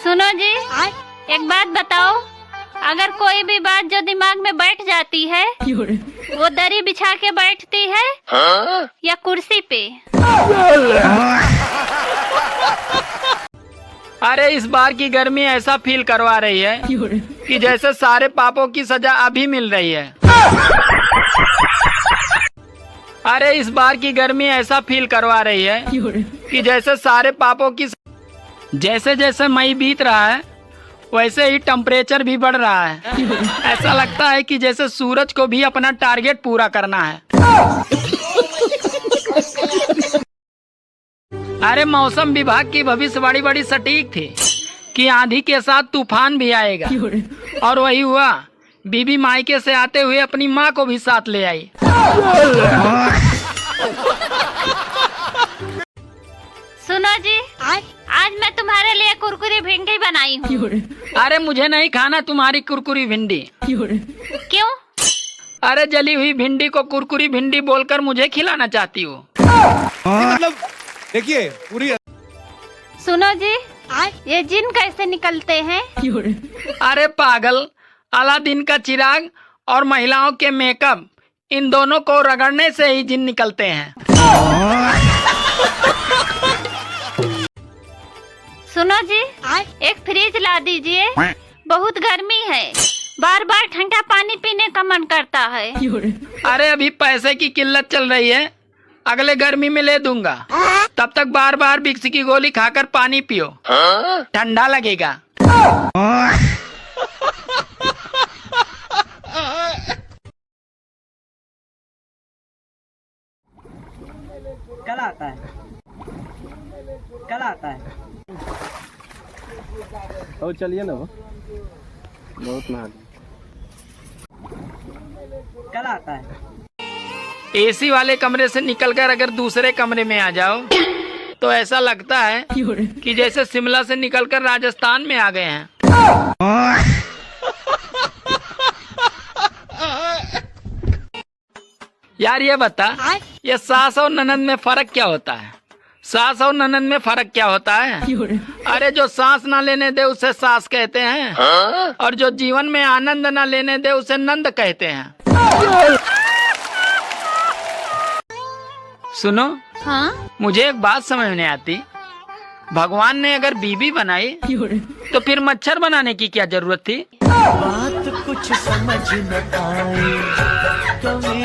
सुनो जी, एक बात बताओ, अगर कोई भी बात जो दिमाग में बैठ जाती है वो दरी बिछा के बैठती है या कुर्सी पे? अरे इस बार की गर्मी ऐसा फील करवा रही है कि जैसे सारे पापों की सजा अभी मिल रही है। अरे इस बार की गर्मी ऐसा फील करवा रही है कि जैसे सारे पापों की जैसे जैसे मई बीत रहा है वैसे ही टेम्परेचर भी बढ़ रहा है। ऐसा लगता है कि जैसे सूरज को भी अपना टारगेट पूरा करना है। अरे मौसम विभाग की भविष्यवाणी बड़ी सटीक थी कि आंधी के साथ तूफान भी आएगा, और वही हुआ। बीबी मायके से आते हुए अपनी माँ को भी साथ ले आई। सुनो जी, आज मैं तुम्हारे लिए कुरकुरी भिंडी बनाई हूँ। अरे मुझे नहीं खाना तुम्हारी कुरकुरी भिंडी। क्यों? अरे जली हुई भिंडी को कुरकुरी भिंडी बोलकर मुझे खिलाना चाहती हो? मतलब देखिए पूरी। सुनो जी, ये जिन कैसे निकलते हैं? अरे पागल, अलादीन का चिराग और महिलाओं के मेकअप, इन दोनों को रगड़ने से ही जिन निकलते हैं। सुनो जी, एक फ्रिज ला दीजिए, बहुत गर्मी है, बार बार ठंडा पानी पीने का मन करता है। अरे अभी पैसे की किल्लत चल रही है, अगले गर्मी में ले दूंगा। तब तक बार बार विक्स की गोली खाकर पानी पियो, ठंडा लगेगा। कल आता है, कल आता है। और चलिए ना, वो बहुत नहा। कल आता है। एसी वाले कमरे से निकलकर अगर दूसरे कमरे में आ जाओ तो ऐसा लगता है कि जैसे शिमला से निकलकर राजस्थान में आ गए हैं। यार ये बता, ये सास और ननद में फर्क क्या होता है? सास और ननद में फर्क क्या होता है? अरे जो सांस ना लेने दे उसे सास कहते हैं, और जो जीवन में आनंद ना लेने दे उसे नंद कहते हैं। सुनो, हाँ? मुझे एक बात समझ नहीं आती। भगवान ने अगर बीबी बनाई तो फिर मच्छर बनाने की क्या जरूरत थी? बात कुछ समझ न आए, कभी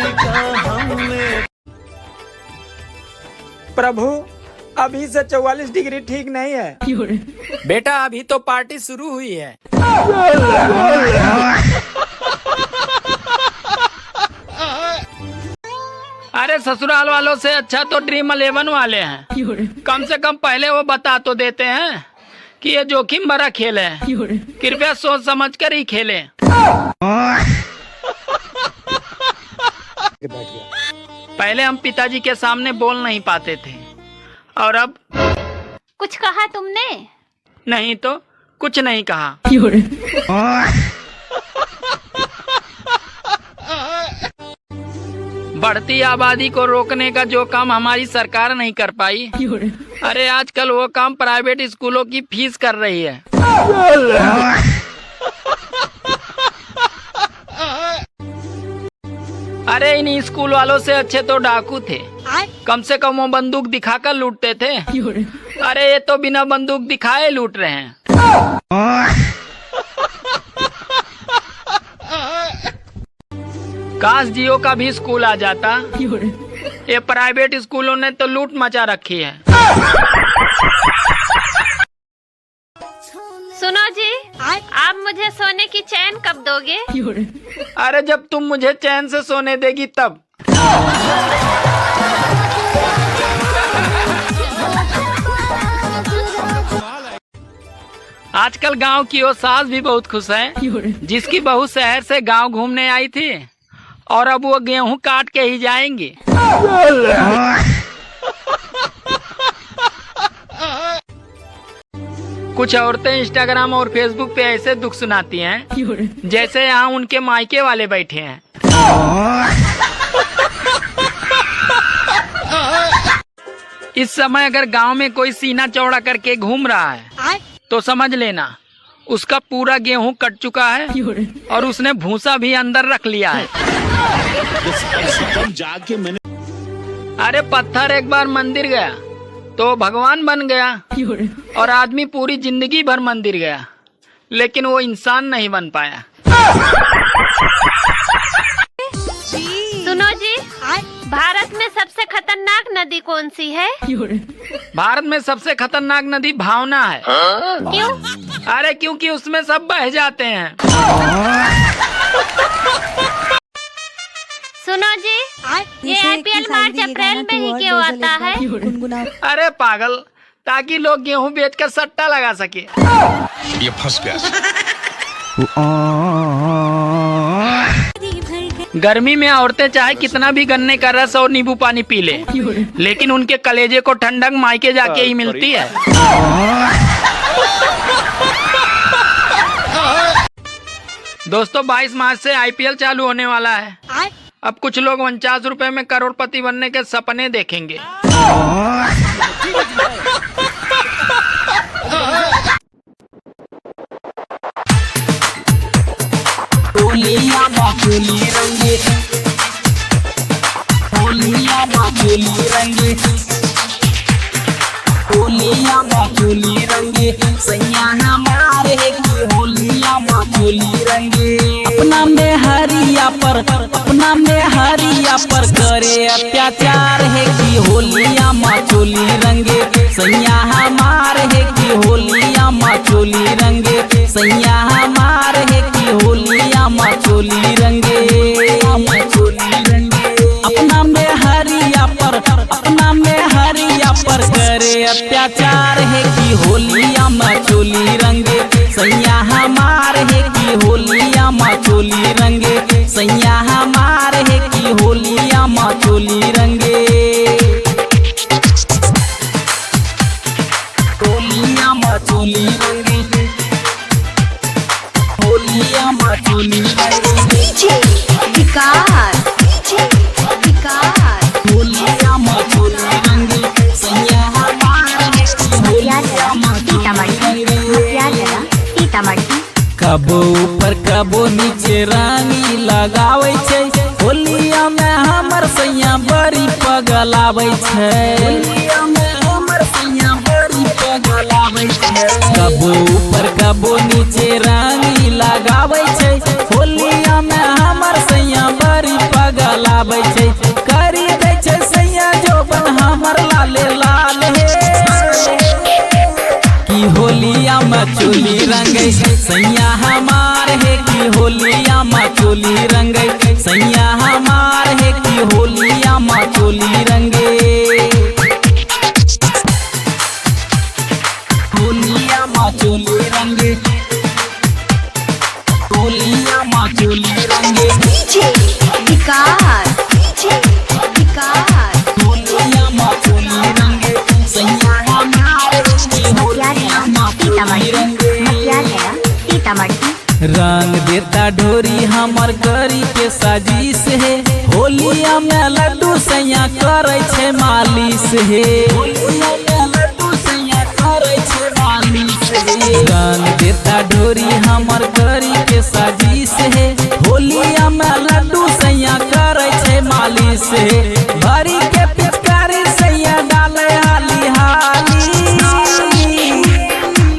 हमें। प्रभु, अभी से 44 डिग्री ठीक नहीं है। बेटा अभी तो पार्टी शुरू हुई है। अरे ससुराल वालों से अच्छा तो ड्रीम 11 वाले हैं। कम से कम पहले वो बता तो देते हैं कि ये जोखिम भरा खेल है, कृपया सोच समझ कर ही खेलें। पहले हम पिताजी के सामने बोल नहीं पाते थे, और अब कुछ कहा तुमने? नहीं तो कुछ नहीं कहा। बढ़ती आबादी को रोकने का जो काम हमारी सरकार नहीं कर पाई, अरे आजकल वो काम प्राइवेट स्कूलों की फीस कर रही है। अरे इन स्कूल वालों से अच्छे तो डाकू थे, कम से कम वो बंदूक दिखाकर लूटते थे। अरे ये तो बिना बंदूक दिखाए लूट रहे हैं। काश जियो का भी स्कूल आ जाता। ये प्राइवेट स्कूलों ने तो लूट मचा रखी है। सुनो जी, आप मुझे सोने की चैन कब दोगे? अरे जब तुम मुझे चैन से सोने देगी तब। आजकल गांव की वो सास भी बहुत खुश है, जिसकी बहू शहर से गांव घूमने आई थी, और अब वो गेहूं काट के ही जाएंगी। कुछ औरतें इंस्टाग्राम और फेसबुक पे ऐसे दुख सुनाती हैं जैसे यहाँ उनके मायके वाले बैठे हैं। इस समय अगर गांव में कोई सीना चौड़ा करके घूम रहा है तो समझ लेना उसका पूरा गेहूं कट चुका है और उसने भूसा भी अंदर रख लिया है। जाके मैंने अरे पत्थर एक बार मंदिर गया तो भगवान बन गया और आदमी पूरी जिंदगी भर मंदिर गया लेकिन वो इंसान नहीं बन पाया। सुनो जी, भारत में सबसे खतरनाक नदी कौन सी है? भारत में सबसे खतरनाक नदी भावना है। क्यों? अरे क्योंकि उसमें सब बह जाते हैं। सुनो जी, ये IPL मार्च अप्रैल में ही क्यों आता है? अरे पागल, ताकि लोग गेहूं बेचकर सट्टा लगा सके। ये फंस गया। गर्मी में औरतें चाहे कितना भी गन्ने का रस और नींबू पानी पी ले, लेकिन उनके कलेजे को ठंडक मायके जाके ही मिलती है। दोस्तों 22 मार्च से IPL चालू होने वाला है। अब कुछ लोग 49 रुपए में करोड़पति बनने के सपने देखेंगे। अपना में हरिया पर करे अत्याचार है कि होलिया माँ चोली रंगे सैया हमार है कि होलिया माँ चोली रंगे सैया हमार है कि होलिया माँ चोली रंगे अपना में हरिया पर करे अत्याचार है कि होलिया माँ चोली रंगे सैया हमार है कि होलिया माँ चोली रंगे सैया हमार है कि होलिया माँ चोली रंगे होलिया माँ चोली रंगे होलिया माँ चोली रंगे होलिया माँ चोली रंगे सैया हमार है कि होलिया माँ चोली रंगे। कबो ऊपर कबो नीचे रानी लगावे छे होलिया में हमर सैया बड़ी पगलावे छे होलिया में हमर सैया बड़ी पगलावे छे कबो ऊपर कबो नीचे रानी लगावे छे होलिया में हमर सैया बड़ी पगलावे छे करी दे छे सैया जोबन हमर लाले लाल है कि होलिया में चोली रंगे सैया हमार है कि होलिया में चोली रंगे सैया हमार है कि होलिया में चोली रंगे होलिया में चोली रंगे होलिया में चोली रंगे होलिया में चोली रंगे सैया हमार है कि होलिया में चोली रंगे रंग देता ढोरी हमर करी के साजिश है होलिया में लड्डू सैया करे छे मालिश है होलिया में लड्डू सैया करे छे मालिश है रंग देता ढोरी हमर करी के साजिश है होलिया में लड्डू सैया करे छे मालिश है भरी के पिचकारी सैया डाले हाली हाली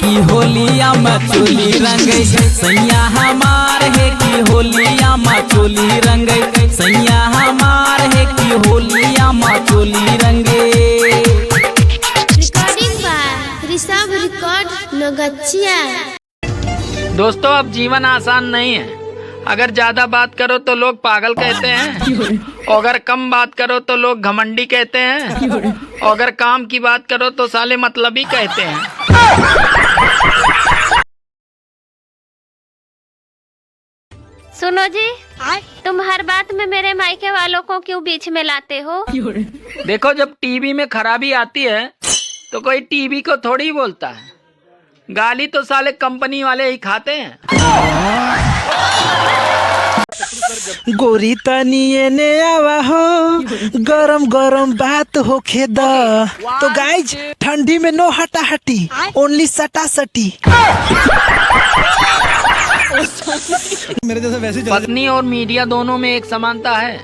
कि होलिया में चोली रंगे सैया हमार है कि होलिया में चोली रंगे सैया हमार है कि होलिया में चोली रंगे। Recording by Rishabh record Naugachia. दोस्तों अब जीवन आसान नहीं है। अगर ज्यादा बात करो तो लोग पागल कहते हैं और अगर कम बात करो तो लोग घमंडी कहते हैं और अगर काम की बात करो तो साले मतलबी कहते हैं। सुनो जी, तुम हर बात में मेरे मायके वालों को क्यों बीच में लाते हो? देखो जब टीवी में खराबी आती है तो कोई टीवी को थोड़ी बोलता है, गाली तो साले कंपनी वाले ही खाते हैं। गोरी तनिए ने आवा हो, गरम गरम बात होखे द। तो गाइज ठंडी में नो हटा हटी, ओनली सटा सटी। पत्नी और मीडिया दोनों में एक समानता है।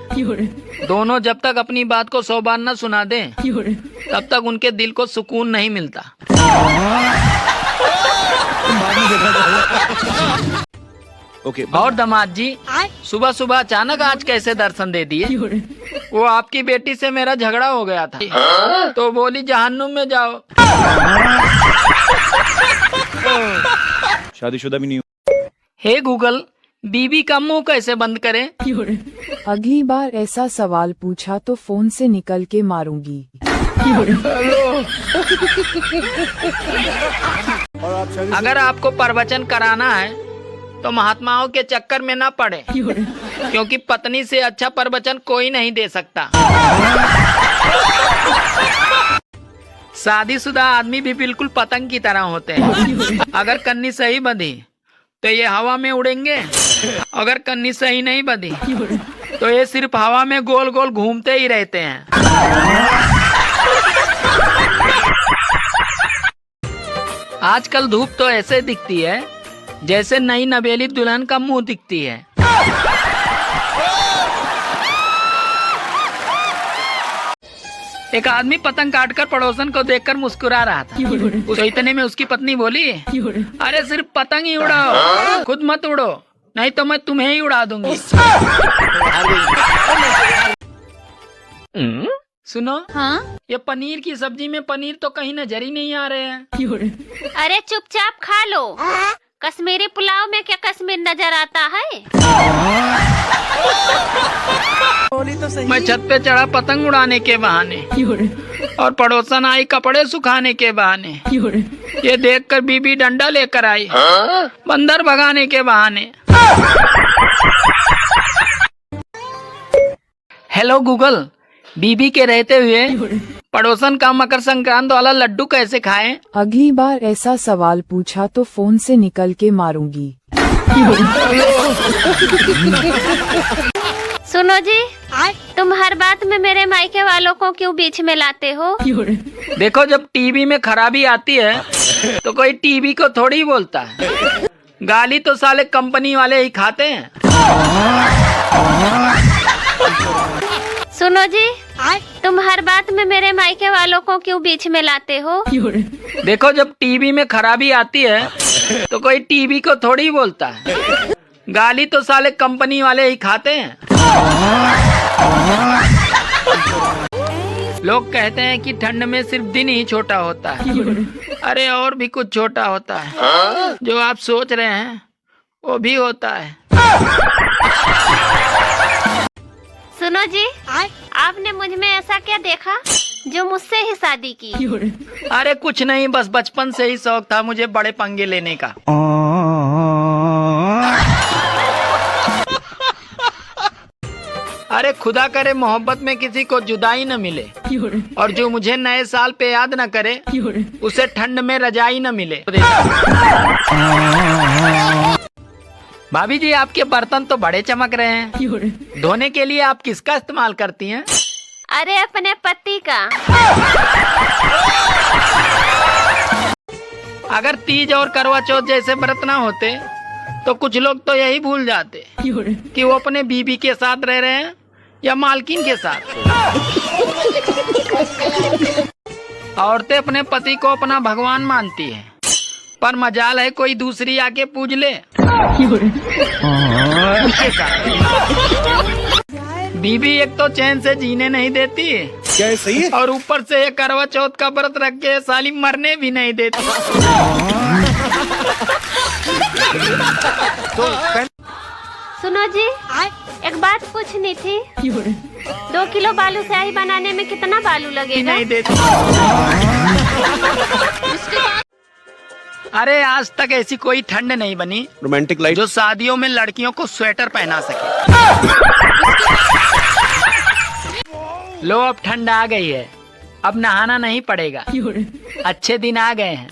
दोनों जब तक अपनी बात को 100 बार न सुना दें, तब तक उनके दिल को सुकून नहीं मिलता। और दामाद जी सुबह सुबह अचानक आज कैसे दर्शन दे दिए? वो आपकी बेटी से मेरा झगड़ा हो गया था, तो बोली जहन्नुम में जाओ। शादीशुदा भी नहीं। हे गूगल, बीबी का मुंह कैसे बंद करें? अगली बार ऐसा सवाल पूछा तो फोन से निकल के मारूंगी। अगर आपको प्रवचन कराना है तो महात्माओं के चक्कर में ना पड़े, क्योंकि पत्नी से अच्छा प्रवचन कोई नहीं दे सकता। शादीशुदा आदमी भी बिल्कुल पतंग की तरह होते हैं। अगर कन्नी सही बंधी तो ये हवा में उड़ेंगे, अगर कन्नी सही नहीं बंधी तो ये सिर्फ हवा में गोल गोल घूमते ही रहते हैं। आजकल धूप तो ऐसे दिखती है जैसे नई नवेली दुल्हन का मुंह दिखती है। एक आदमी पतंग काटकर पड़ोसन को देखकर मुस्कुरा रहा था। तो इतने में उसकी पत्नी बोली, अरे सिर्फ पतंग ही उड़ाओ, खुद मत उड़ो, नहीं तो मैं तुम्हें ही उड़ा दूंगी। सुनो, हाँ? ये पनीर की सब्जी में पनीर तो कहीं नजर ही नहीं आ रहे हैं। अरे चुपचाप खा लो। कश्मीरी पुलाव में क्या कश्मीर नजर आता है? मैं छत पे चढ़ा पतंग उड़ाने के बहाने और पड़ोसन आई कपड़े सुखाने के बहाने। ये देखकर बीबी डंडा लेकर आई बंदर भगाने के बहाने। हेलो गूगल, बीबी के रहते हुए पड़ोसन का मकर संक्रांत वाला लड्डू कैसे खाएं? अगली बार ऐसा सवाल पूछा तो फोन से निकल के मारूंगी। सुनो जी, तुम हर बात में मेरे मायके वालों को क्यों बीच में लाते हो? देखो, जब टीवी में खराबी आती है तो कोई टीवी को थोड़ी ही बोलता है, गाली तो साले कंपनी वाले ही खाते हैं। सुनो जी, तुम हर बात में मेरे मायके वालों को क्यों बीच में लाते हो? देखो, जब टीवी में खराबी आती है तो कोई टीवी को थोड़ी ही बोलता है, गाली तो साले कंपनी वाले ही खाते हैं। लोग कहते हैं कि ठंड में सिर्फ दिन ही छोटा होता है। अरे और भी कुछ छोटा होता है, जो आप सोच रहे हैं वो भी होता है। सुनो जी, आपने मुझ में ऐसा क्या देखा जो मुझसे ही शादी की? अरे कुछ नहीं, बस बचपन से ही शौक था मुझे बड़े पंगे लेने का। अरे खुदा करे मोहब्बत में किसी को जुदाई न मिले, और जो मुझे नए साल पे याद न करे उसे ठंड में रजाई न मिले। भाभी जी, आपके बर्तन तो बड़े चमक रहे हैं। धोने के लिए आप किसका इस्तेमाल करती हैं? अरे अपने पति का। अगर तीज और करवा चौथ जैसे व्रत ना होते तो कुछ लोग तो यही भूल जाते कि वो अपने बीबी के साथ रह रहे हैं या मालकिन के साथ। औरतें अपने पति को अपना भगवान मानती हैं, पर मजाल है कोई दूसरी आके पूज ले। बीबी एक तो चैन से जीने नहीं देती, क्या सही है? और ऊपर से ये करवा चौथ का व्रत रख के साली मरने भी नहीं देती। सुनो जी, एक बात पूछनी थी। 2 किलो बालू स्याही बनाने में कितना बालू लगेगा? नहीं देती। अरे आज तक ऐसी कोई ठंड नहीं बनी रोमांटिक लाइट जो शादियों में लड़कियों को स्वेटर पहना सके। लो, अब ठंड आ गई है, अब नहाना नहीं पड़ेगा, अच्छे दिन आ गए हैं।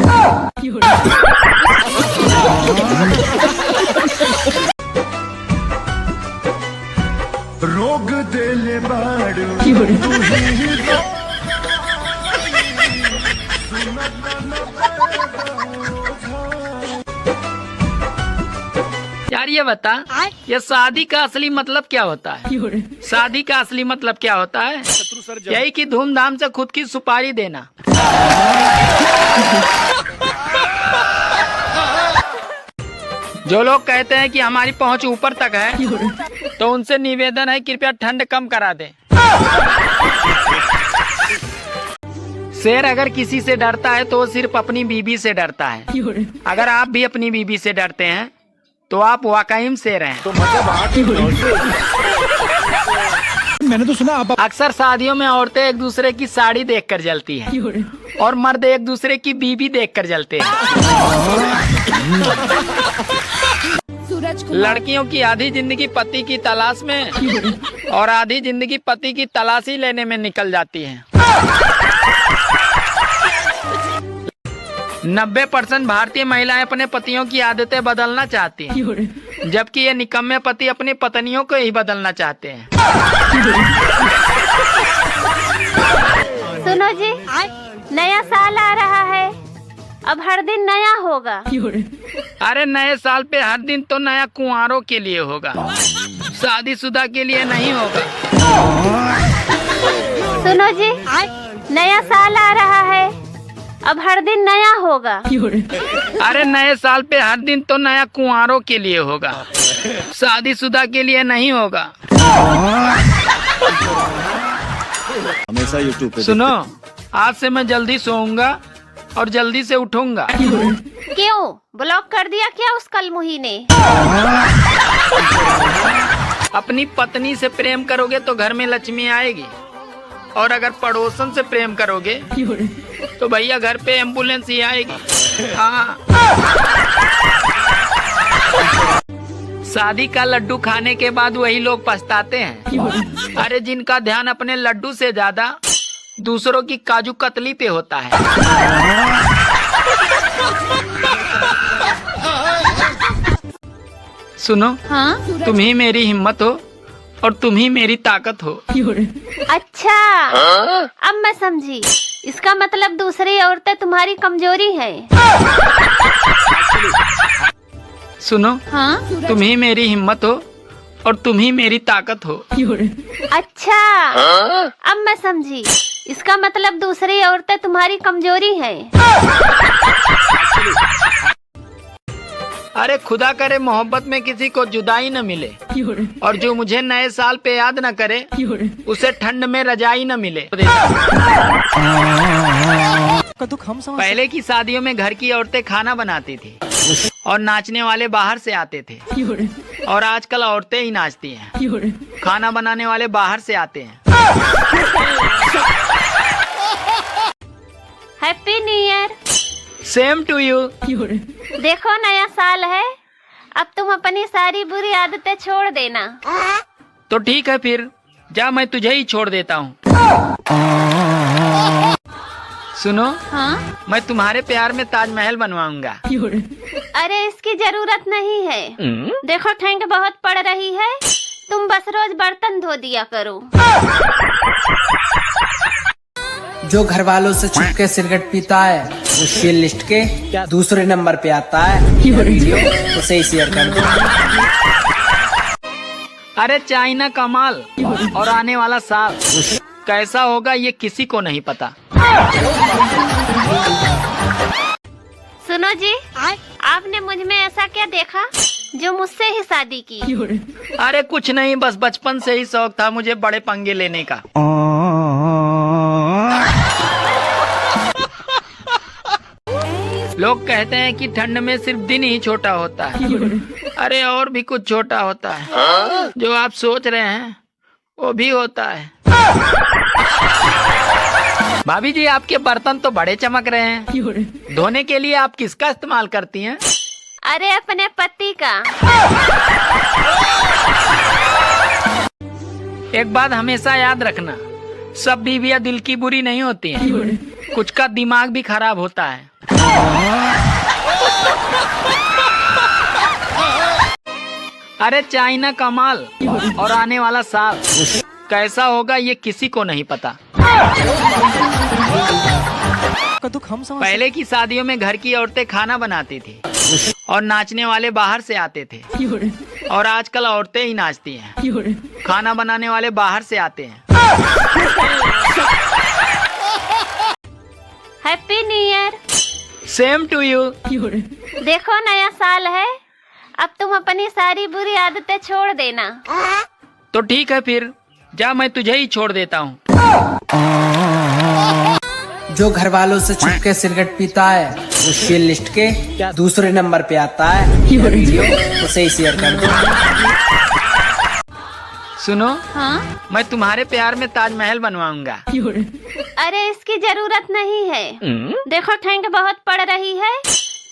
यार ये बता, ये शादी का असली मतलब क्या होता है? शादी का असली मतलब क्या होता है? यही कि धूमधाम से खुद की सुपारी देना। जो लोग कहते हैं कि हमारी पहुंच ऊपर तक है, तो उनसे निवेदन है कृपया ठंड कम करा दें। शेर अगर किसी से डरता है तो वो सिर्फ अपनी बीबी से डरता है। अगर आप भी अपनी बीबी से डरते हैं तो आप वाकई शेर हैं। मैंने तो सुना आप अक्सर शादियों में औरतें एक दूसरे की साड़ी देखकर जलती हैं और मर्द एक दूसरे की बीबी देखकर जलते हैं। लड़कियों की आधी जिंदगी पति की तलाश में और आधी जिंदगी पति की तलाशी लेने में निकल जाती है। 90% भारतीय महिलाएं अपने पतियों की आदतें बदलना चाहती हैं, जबकि ये निकम्मे पति अपनी पत्नियों को ही बदलना चाहते हैं। सुनो जी, नया साल आ रहा है, अब हर दिन नया होगा। अरे नए साल पे हर दिन तो नया कुंवारों के लिए होगा, शादीशुदा के लिए नहीं होगा। सुनो जी, नया साल आ रहा है, अब हर दिन नया होगा। अरे नए साल पे हर दिन तो नया कुंवारों के लिए होगा, शादीशुदा के लिए नहीं होगा। हमेशा यूट्यूब पे सुनो, आज से मैं जल्दी सोऊंगा और जल्दी से उठूंगा। क्यों, ब्लॉक कर दिया क्या उस कलमुही ने? अपनी पत्नी से प्रेम करोगे तो घर में लक्ष्मी आएगी, और अगर पड़ोसन से प्रेम करोगे तो भैया घर पे एम्बुलेंस ही आएगी। हाँ। शादी का लड्डू खाने के बाद वही लोग पछताते हैं, अरे जिनका ध्यान अपने लड्डू से ज्यादा दूसरों की काजू कतली पे होता है। सुनो, हाँ? तुम ही मेरी हिम्मत हो और तुम ही मेरी ताकत हो। अच्छा, अब मैं समझी। इसका मतलब दूसरी औरतें तुम्हारी कमजोरी हैं। सुनो, हाँ? तुम ही मेरी हिम्मत हो और तुम ही मेरी ताकत हो। अच्छा, अब मैं समझी। इसका मतलब दूसरी औरतें तुम्हारी कमजोरी हैं। अरे खुदा करे मोहब्बत में किसी को जुदाई न मिले, और जो मुझे नए साल पे याद न करे उसे ठंड में रजाई न मिले। पहले की शादियों में घर की औरतें खाना बनाती थी और नाचने वाले बाहर से आते थे, और आजकल औरतें ही नाचती हैं, खाना बनाने वाले बाहर से आते हैं। Happy new year. Same to you. देखो, नया साल है, अब तुम अपनी सारी बुरी आदतें छोड़ देना। तो ठीक है फिर, जा मैं तुझे ही छोड़ देता हूँ। सुनो, हाँ? मैं तुम्हारे प्यार में ताजमहल बनवाऊंगा। अरे इसकी जरूरत नहीं है। देखो ठंड बहुत पड़ रही है, तुम बस रोज बर्तन धो दिया करो। जो घर वालों से छुप के सिगरेट पीता है वो शेयर लिस्ट के दूसरे नंबर पे आता है। वीडियो उसे ही शेयर कर दो। अरे चाइना का माल और आने वाला साल कैसा होगा ये किसी को नहीं पता। सुनो जी, आपने मुझ में ऐसा क्या देखा जो मुझसे ही शादी की? अरे कुछ नहीं, बस बचपन से ही शौक था मुझे बड़े पंगे लेने का। लोग कहते हैं कि ठंड में सिर्फ दिन ही छोटा होता है, अरे और भी कुछ छोटा होता है। जो आप सोच रहे हैं वो भी होता है। भाभी जी, आपके बर्तन तो बड़े चमक रहे हैं, धोने के लिए आप किसका इस्तेमाल करती हैं? अरे अपने पति का। एक बात हमेशा याद रखना, सब बीवियां दिल की बुरी नहीं होती हैं, कुछ का दिमाग भी खराब होता है। अरे चाइना का माल और आने वाला साल कैसा होगा ये किसी को नहीं पता। पहले की शादियों में घर की औरतें खाना बनाती थी और नाचने वाले बाहर से आते थे, और आजकल औरतें ही नाचती हैं, खाना बनाने वाले बाहर से आते हैं। Happy new year. Same to you. देखो नया साल है, अब तुम अपनी सारी बुरी आदतें छोड़ देना। तो ठीक है फिर, जा मैं तुझे ही छोड़ देता हूँ। जो घर वालों से छुप के सिगरेट पीता है वो शेयर लिस्ट के दूसरे नंबर पे आता है। वीडियो उसे ही शेयर कर दो। सुनो, हाँ? मैं तुम्हारे प्यार में ताजमहल बनवाऊंगा। अरे इसकी जरूरत नहीं है। देखो ठंड बहुत पड़ रही है,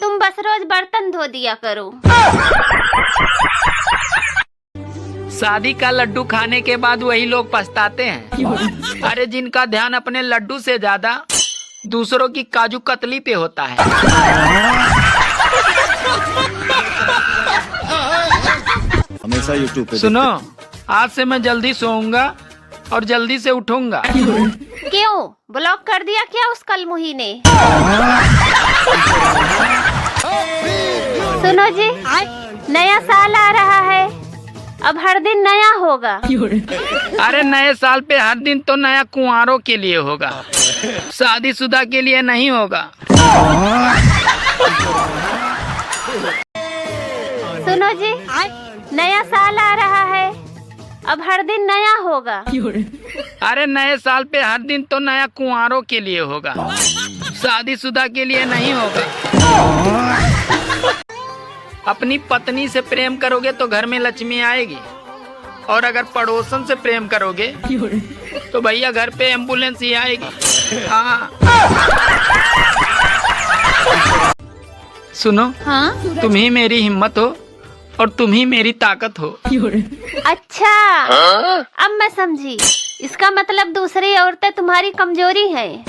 तुम बस रोज बर्तन धो दिया करो। शादी का लड्डू खाने के बाद वही लोग पछताते हैं। अरे जिनका ध्यान अपने लड्डू से ज्यादा दूसरों की काजू कतली पे होता है। हमेशा यूट्यूब पे सुनो, आज से मैं जल्दी सोऊंगा और जल्दी से उठूंगा। क्यों ब्लॉक कर दिया क्या उस कलमुही ने? सुनो जी, नया साल आ रहा है, अब हर दिन नया होगा। अरे नए साल पे हर दिन तो नया कुंवारों के लिए होगा, शादीशुदा के लिए नहीं होगा। सुनो जी, नया साल आ रहा है, अब हर दिन नया होगा। अरे नए साल पे हर दिन तो नया कुंवारों के लिए होगा, शादीशुदा के लिए नहीं होगा। अपनी पत्नी से प्रेम करोगे तो घर में लक्ष्मी आएगी, और अगर पड़ोसन से प्रेम करोगे तो भैया घर पे एम्बुलेंस ही आएगी। हाँ। सुनो, हाँ? तुम ही मेरी हिम्मत हो और तुम ही मेरी ताकत हो। अच्छा, अब मैं समझी। इसका मतलब दूसरी औरतें तुम्हारी कमजोरी हैं।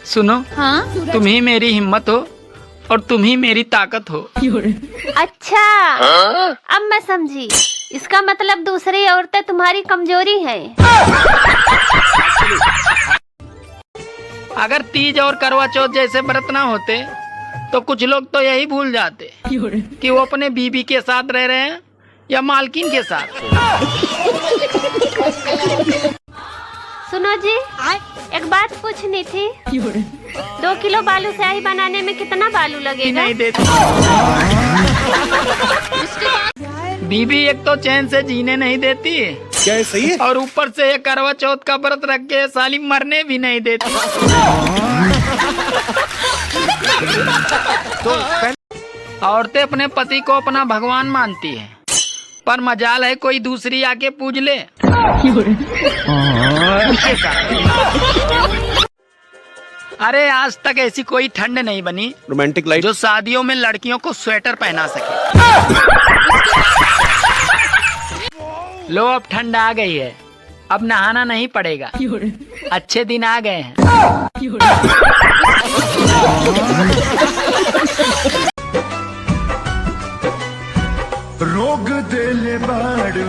सुनो, हाँ? तुम ही मेरी हिम्मत हो और तुम ही मेरी ताकत हो। अच्छा, अब मैं समझी। इसका मतलब दूसरी औरतें तुम्हारी कमजोरी हैं। अगर तीज और करवा चौथ जैसे व्रत ना होते तो कुछ लोग तो यही भूल जाते कि वो अपने बीबी के साथ रह रहे हैं या मालकिन के साथ। सुनो जी, एक बात पूछनी थी। 2 किलो बालू स्याही बनाने में कितना बालू लगेगा? नहीं देती। बीबी एक तो चैन से जीने नहीं देती, क्या सही है? और ऊपर से ये करवा चौथ का व्रत रख के साली मरने भी नहीं देती। औरतें अपने पति को अपना भगवान मानती हैं, पर मजाल है कोई दूसरी आके पूज ले। अरे आज तक ऐसी कोई ठंड नहीं बनी रोमांटिक लाइट जो शादियों में लड़कियों को स्वेटर पहना सके। लो अब ठंड आ गई है, अब नहाना नहीं पड़ेगा, अच्छे दिन आ गए हैं। रोग दिल बाड़ू